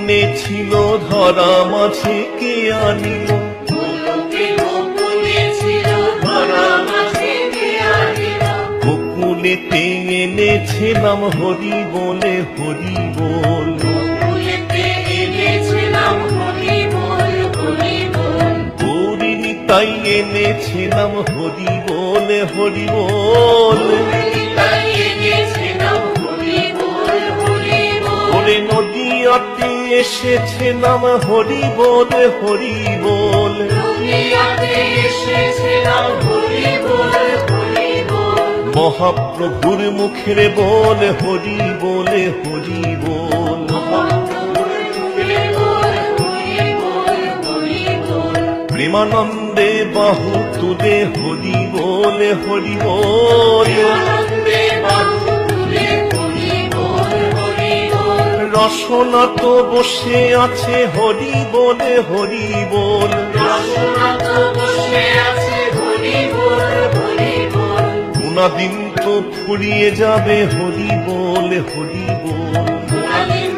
গোপনে ছিল ধরা মাঝে কে আনিল, গোকুলেতে এনেছে নাম হরি বলে, হরি বল। গৌরী তাই এনেছে নাম হরি বলে, হরি বল। ওরে নদীয়াতে এসেছে নাম হরি বলে, হরি বল। মহাপ্রভুর মুখের বল হরি বলে, হরি বল। প্রেমানন্দে বাহু তুলে হরি বলে, হরি বল। রসনা তো বসে আছে হরি বলে, হরি বল। গুণাদিন তো ফুরিয়ে যাবে হরি বলে, হরি বল।